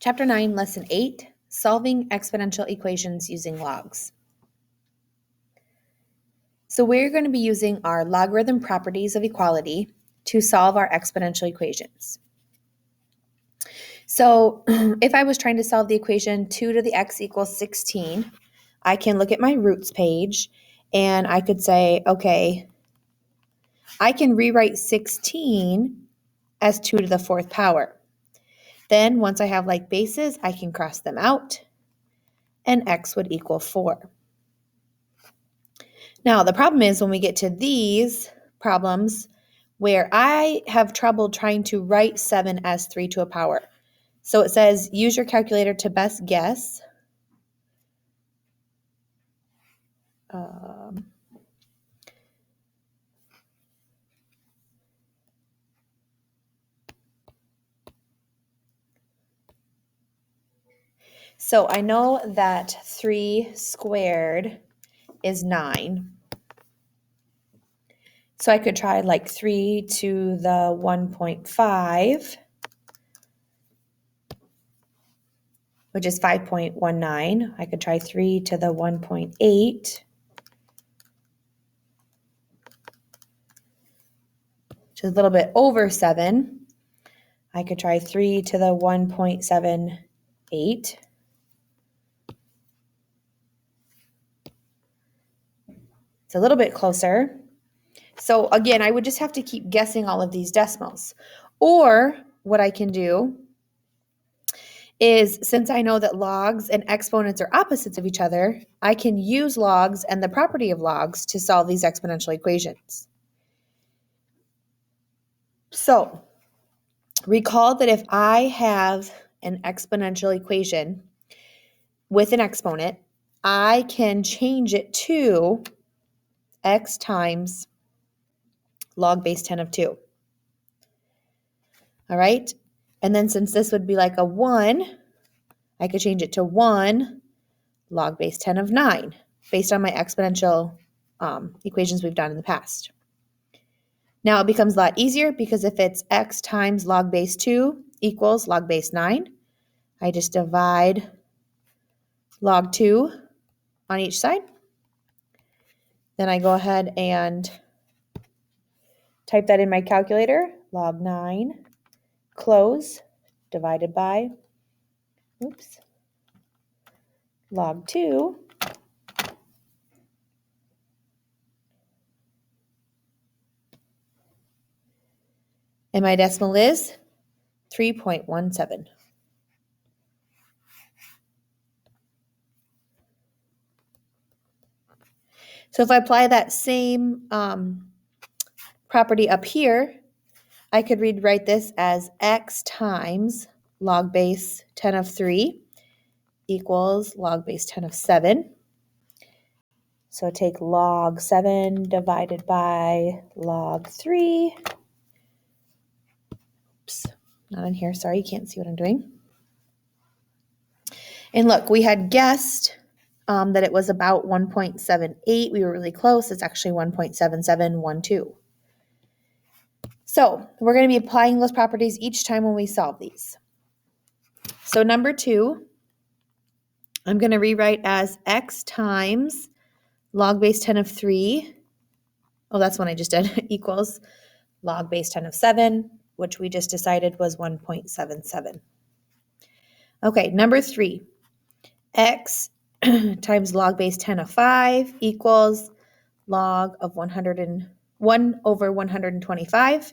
Chapter 9, Lesson 8, Solving Exponential Equations Using Logs. So we're going to be using our logarithm properties of equality to solve our exponential equations. So if I was trying to solve the equation 2 to the x equals 16, I can look at my roots page and I could say, okay, I can rewrite 16 as 2 to the 4th power. Then once I have like bases, I can cross them out and x would equal 4. Now, the problem is when we get to these problems where I have trouble trying to write 7 as 3 to a power. So it says, use your calculator to best guess. So I know that 3 squared is 9. So I could try like 3 to the 1.5, which is 5.19. I could try 3 to the 1.8, which is a little bit over 7. I could try 3 to the 1.78. It's a little bit closer. So again, I would just have to keep guessing all of these decimals. Or what I can do is, since I know that logs and exponents are opposites of each other, I can use logs and the property of logs to solve these exponential equations. So recall that if I have an exponential equation with an exponent, I can change it to x times log base 10 of 2. All right? And then since this would be like a 1, I could change it to 1 log base 10 of 9 based on my exponential equations we've done in the past. Now it becomes a lot easier because if it's x times log base 2 equals log base 9, I just divide log 2 on each side. Then I go ahead and type that in my calculator, log 9, close, divided by, log 2, and my decimal is 3.17. So if I apply that same property up here, I could rewrite this as x times log base 10 of 3 equals log base 10 of 7. So take log 7 divided by log 3. Oops, not in here. Sorry, you can't see what I'm doing. And look, we had guessed that it was about 1.78. We were really close. It's actually 1.7712. So we're going to be applying those properties each time when we solve these. So number 2, I'm going to rewrite as x times log base 10 of 3. Oh, that's one I just did. Equals log base 10 of 7, which we just decided was 1.77. Okay, number 3, x times log base 10 of 5 equals log of 101 over 125.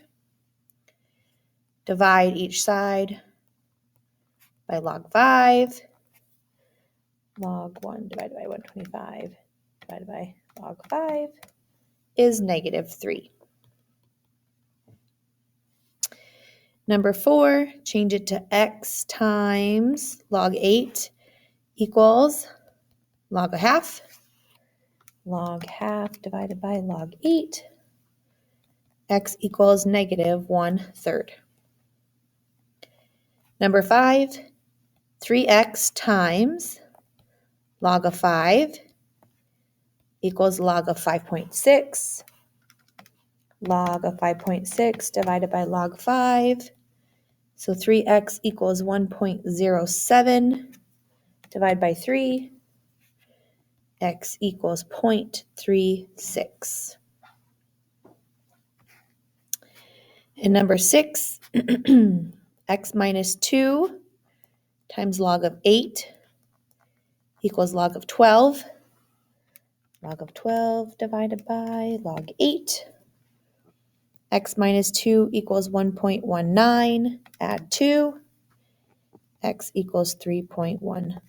Divide each side by log 5. Log 1 divided by 125 divided by log 5 is negative 3. Number 4, change it to x times log 8 equals log a half. Log half divided by log 8. X equals negative 1/3. Number 5, 3x times log of 5 equals log of 5.6. Log of 5.6 divided by log 5 So 3x equals 1.07. Divide by 3. X equals 0.36. And number 6, x minus 2 times log of 8 equals log of 12. Log of 12 divided by log 8. X minus 2 equals 1.19. Add 2. X equals 3.19.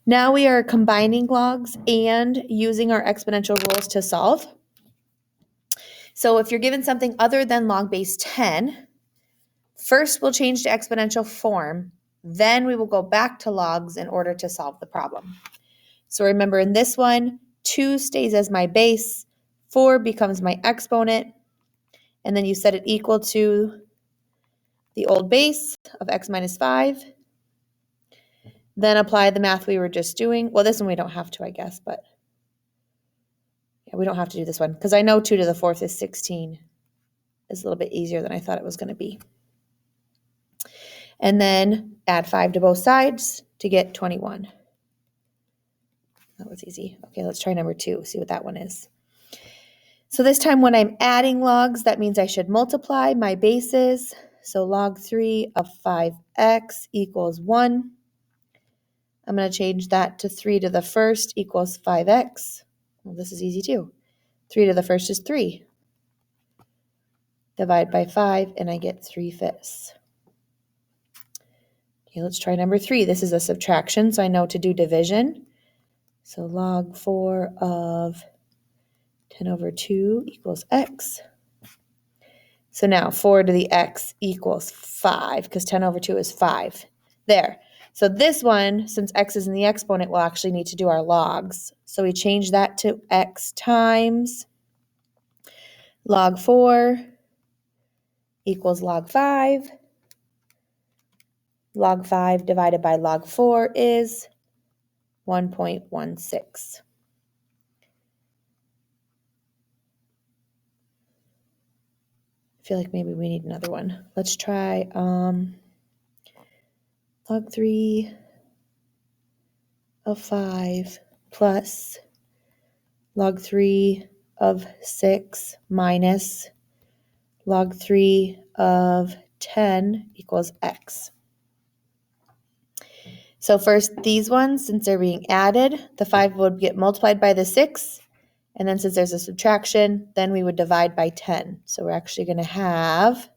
Now we are combining logs and using our exponential rules to solve. So if you're given something other than log base 10, first we'll change to exponential form, then we will go back to logs in order to solve the problem. So remember in this one, 2 stays as my base, 4 becomes my exponent, and then you set it equal to the old base of x minus 5. Then apply the math we were just doing. Well, this one we don't have to, I guess, but yeah, we don't have to do this one because I know 2 to the 4th is 16. It's a little bit easier than I thought it was going to be. And then add 5 to both sides to get 21. That was easy. Okay, let's try number 2, see what that one is. So this time when I'm adding logs, that means I should multiply my bases. So log 3 of 5x equals 1. I'm going to change that to 3 to the 1st equals 5x. Well, this is easy too. 3 to the 1st is 3. Divide by 5 and I get 3/5. Okay, let's try number 3. This is a subtraction, so I know to do division. So log 4 of 10 over 2 equals x. So now 4 to the x equals 5 because 10 over 2 is 5. There. So this one, since x is in the exponent, we'll actually need to do our logs. So we change that to x times log 4 equals log 5. Log 5 divided by log 4 is 1.16. I feel like maybe we need another one. Let's try log 3 of 5 plus log 3 of 6 minus log 3 of 10 equals x. So first, these ones, since they're being added, the 5 would get multiplied by the 6. And then since there's a subtraction, then we would divide by 10. So we're actually going to have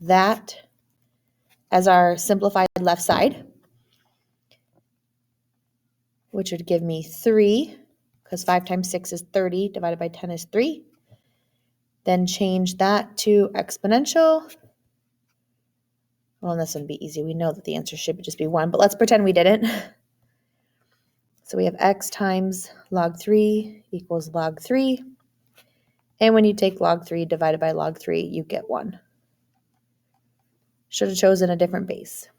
that as our simplified left side, which would give me 3, because 5 times 6 is 30, divided by 10 is 3. Then change that to exponential. Well, and this would be easy. We know that the answer should just be 1, but let's pretend we didn't. So we have x times log 3 equals log 3. And when you take log 3 divided by log 3, you get 1. Should have chosen a different base.